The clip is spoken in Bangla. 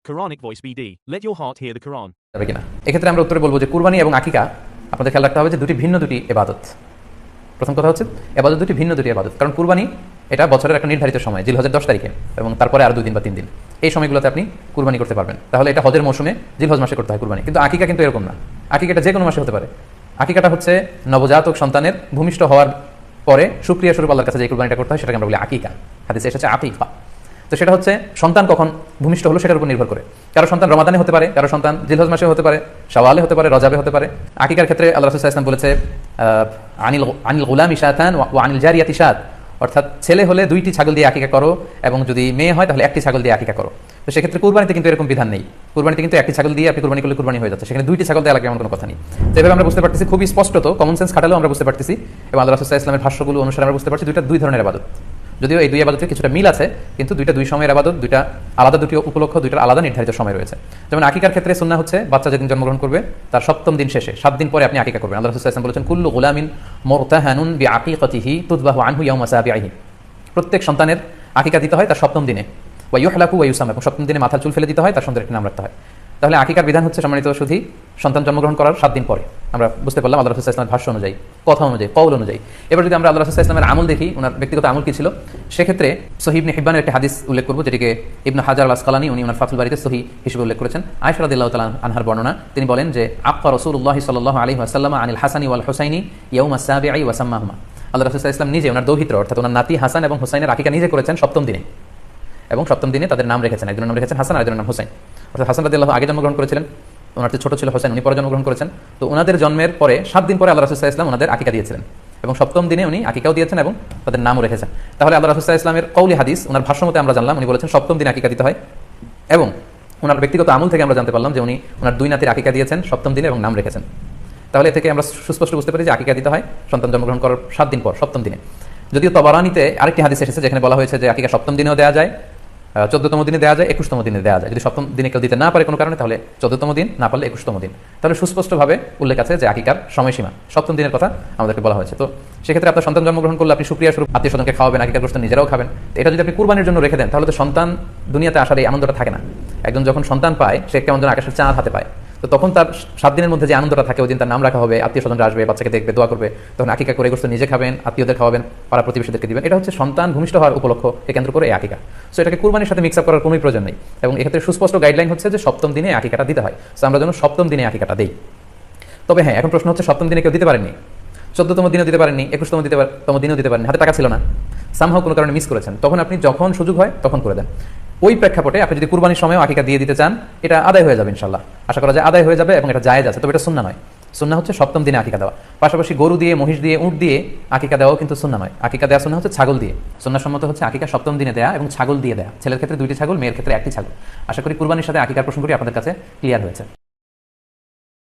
Quranic Voice BD. Let your heart hear the Quran. যাবে কিনা এক্ষেত্রে আমরা উত্তরে বলবো যে কুরবানি এবং আকিকা আপনাদের খেয়াল রাখতে হবে যে দুটি ভিন্ন ইবাদত। প্রথম কথা হচ্ছে এবাদত দুটি ভিন্ন ইবাদত, কারণ কুরবানি এটা বছরের একটা নির্ধারিত সময়, জিলহজের 10 তারিখে, এবং তারপরে আর 2 দিন বা 3 দিন, এই সময়গুলোতে আপনি কুরবানি করতে পারবেন। তাহলে এটা হজের মৌসুমে জিলহজ মাসে করতে হয় কুরবানি। কিন্তু আকিকা কিন্তু এরকম না, আকিকাটা যে কোনো মাসে হতে পারে। আকিকাটা হচ্ছে নবজাতক সন্তানের ভূমিষ্ঠ হওয়ার পরে শুকরিয়া স্বরূপ আল্লাহর কাছে যে কুরবানিটা করতে হয় সেটাকে আমরা বলি আকিকা। হাদিসে এসেছে আকিকা। তো সেটা হচ্ছে সন্তান কখন ভূমিষ্ঠ হলো সেটার উপর নির্ভর করে। কারো সন্তান রমাদানে হতে পারে, কারো সন্তান জিলহজ মাসে হতে পারে, শাওয়ালে হতে পারে, রজাবে হতে পারে। আকিকার ক্ষেত্রে আল্লাহ রাসূল সাল্লাল্লাহু আলাইহি ওয়াসাল্লাম বলেছে আনিল গুলামি শাতান ওয়া আনিল জারিয়াতি শাত, অর্থাৎ ছেলে হলে 2টি ছাগল দিয়ে আকিকা করো, এবং যদি মেয়ে হয় তাহলে 1টি ছাগল দিয়ে আকিকা করো। তো সেক্ষেত্রে কুরবানিতে কিন্তু এরকম বিধান নেই। কুরবানিতে কিন্তু 1টি ছাগল দিয়ে আপনি কুরবানি করলে কুরবানি হয়ে যাচ্ছে, সেখানে 2টি ছাগল দেওয়া লাগে এমন কোনো কথা নেই। তো এভাবে আমরা বুঝতে পারতেছি, খুবই স্পষ্টত কমন সেন্স খাটালেও আমরা বুঝতে পারতেছি, এবং আল্লাহ রাসূল সাল্লাল্লাহু আলাইহি ওয়াসাল্লামের ভাষ্যগুলো অনুসারে আমরা বুঝতে পারছি দুইটা 2 ধরনের ইবাদত। যদিও এই 2 ইবাদতের কিছুটা মিল আছে, কিন্তু দুইটা 2 সময়ের ইবাদত, দুইটা আলাদা, 2টি উপলক্ষ, দুইটার আলাদা নির্ধারিত সময় রয়েছে। যেমন আকিকার ক্ষেত্রে সুন্নাহ হচ্ছে বাচ্চা যেদিন জন্মগ্রহণ করবে তার 7ম দিন শেষে 7 দিন পরে আপনি আকিকা করবেন। আল্লাহ রাসূল সাল্লাল্লাহু আলাইহি ওয়াসাল্লাম বলেছেন কুল্লু গুলামিন মুরতাহানুন বিআকিকাতিহি তুযবাহু আনহু ইয়াওমা সাবিহি, প্রত্যেক সন্তানের আকিকা দিতে হয় তার 7ম দিনে, ওয়া ইউহলাকু ওয়া ইউসাম, এবং 7ম দিনে মাথার চুল ফেলে দিতে হয়, তার সন্তানের নাম রাখতে হয়। তাহলে আকিকার বিধান হচ্ছে সম্মানিত শুধু সন্তান জন্মগ্রহণ করার 7 দিন পরে। আমরা বুঝতে পারলাম আল্লাহ রাসূল সাল্লাল্লাহু আলাইহি ওয়াসাল্লামের ভাষ্য অনুযায়ী, কথা অনুযায়ী, কওল অনুযায়ী। এবার যদি আমরা আল্লাহ রাসূল সাল্লাল্লাহু আলাইহি ওয়াসাল্লামের আমল দেখি, ওনার ব্যক্তিগত আমল কি ছিল, সেক্ষেত্রে সহিহ ইবনে হিব্বানের একটি হাদিস উল্লেখ করব, যেটিকে ইবনে হাজার আল আসকালানী উনি ওনার ফাতুল বারিতে সহিহ হিসেবে উল্লেখ করেছেন। আয়েশা রাদিয়াল্লাহু তাআলা আনহার বর্ণনা, তিনি বলেন যে আক্কা রাসূলুল্লাহ সাল্লাল্লাহু আলাইহি ওয়াসাল্লাম আনিল হাসানি ওয়াল হুসাইনি ইয়াউমা সাবিঈ ওয়া সাম্মাহুমা। আল্লাহ রাসূল সাল্লাল্লাহু আলাইহি ওয়াসাল্লাম নিজে ওনার দৌহিত্র অর্থাৎ ওনার নাতি হাসান এবং হুসাইনের আকিকা নিজে করেছেন 7ম দিনে, এবং 7ম দিনে তাদের নাম রেখেছেন, একজনের নাম রেখেছেন হাসান আর একজনের নাম হুসাইন। অর্থাৎ হাসান রাদিয়াল্লাহু আগে জন্মগ্রহণ করেছিলেন, ওনার ছোট ছিল হোসেন, উনি পরে জন্মগ্রহণ করেছেন। তো ওনাদের জন্মের পরে 7 দিন পরে আল্লাহ রাসূল সাল্লাল্লাহু আলাইহি ওয়াসাল্লাম ওনাদের আকিকা দিয়েছিলেন, এবং 7ম দিনে উনি আকিকাও দিয়েছেন এবং তাদের নামও রেখেছেন। তাহলে আল্লাহ রাসূল সাল্লাল্লাহু আলাইহি ওয়াসাল্লামের কওলি হাদিস ওনার ভাষ্যমতে আমরা জানলাম, উনি বলেছেন 7ম দিনে আকিকা দিতে হয়, এবং ওনার ব্যক্তিগত আমল থেকে আমরা জানতে পারলাম যে উনি ওনার 2 নাতির আকিকা দিয়েছেন 7ম দিনে এবং নাম রেখেছেন। তাহলে এ থেকে আমরা সুস্পষ্ট বুঝতে পারি যে আকিকা দিতে হয় সন্তান জন্মগ্রহণ করার 7 দিন পর, 7ম দিনে। যদিও তবারানিতে আরেকটি হাদিস এসেছে যেখানে বলা হয়েছে যে আকিকা 7ম দিনেও দেওয়া যায়, 14তম দিনে দেওয়া যায়, 21তম দিনে দেওয়া যায়। যদি 7ম দিনে কেউ দিতে না পারে কোনো কারণে তাহলে 14তম দিন, না পারলে 21তম দিন। তাহলে সুস্পষ্টভাবে উল্লেখ আছে যে আকিকার সময়সীমা 7ম দিনের কথা আমাদেরকে বলা হয়েছে। তো সেক্ষেত্রে আপনার সন্তান জন্মগ্রহণ করলে আপনি শুকরিয়া স্বরূপ আত্মীয় স্বজনকে খাওয়াবেন, আকিকার গোশত নিজেরাও খাবেন। এটা যদি আপনি কুরবানির জন্য রেখে দেন তাহলে তো সন্তান দুনিয়াতে আসার এই আনন্দটা থাকে না। একজন যখন সন্তান পায় সে কেমন যেন আকাশের চাঁদ হাতে পায়, তো তখন তার 7 দিনের মধ্যে যে আনন্দটা থাকে, ওই দিন তার নাম রাখা হবে, আত্মীয় স্বজনরা আসবে, বাচ্চাকে দেখবে, দোয়া করবে, তখন আকিকা করে গোশত নিজে খাবেন, আত্মীয়দের খাওয়াবেন, পাড়া প্রতিবেশীদেরকে দিবেন। এটা হচ্ছে সন্তান ভূমিষ্ঠ হওয়ার উপলক্ষকে কেন্দ্র করে এই আকিকা। সো এটাকে কুরবানির সাথে মিক্স আপ করার কোনো প্রয়োজন নেই, এবং এক্ষেত্রে সুস্পষ্ট গাইডলাইন হচ্ছে যে 7ম দিনে আকিকাটা দিতে হয়। সো আমরা যেন 7ম দিনে আকিকাটা দেই। তবে হ্যাঁ, এখন প্রশ্ন হচ্ছে 7ম দিনে কেউ দিতে পারেননি, 14তম দিনেও দিতে পারেননি, 21তম দিনেও দিতে পারেননি, হাতে টাকা ছিল না, সামহাও কোনো কারণে মিস করেছেন, তখন আপনি যখন সুযোগ হয় তখন করে দেন। ওই প্রেক্ষাপটে আপনি যদি কুরবানির সময়ও আকিকা দিয়ে দিতে চান, এটা আদায় হয়ে যাবে ইনশাআল্লাহ, আশা করা যায় আদায় হয়ে যাবে, এবং এটা জায়েজ আছে। তবে এটা সুন্নাহ নয়। সুন্নাহ হচ্ছে 7ম দিনে আকিকা দেওয়া। পাশাপাশি গরু দিয়ে, মহিষ দিয়ে, উট দিয়ে আকিকা দেওয়াও কিন্তু সুন্নাহ নয়। আকিকা দেওয়া সুন্নাহ হচ্ছে ছাগল দিয়ে। সুন্নাহসম্মত হচ্ছে আকিকা 7ম দিনে দেয়া এবং ছাগল দিয়ে দেয়া। ছেলের ক্ষেত্রে 2টি ছাগল, মেয়ের ক্ষেত্রে 1টি ছাগল। আশা করি কুরবানির সাথে আকিকার প্রসঙ্গটি আপনাদের কাছে ক্লিয়ার হয়েছে।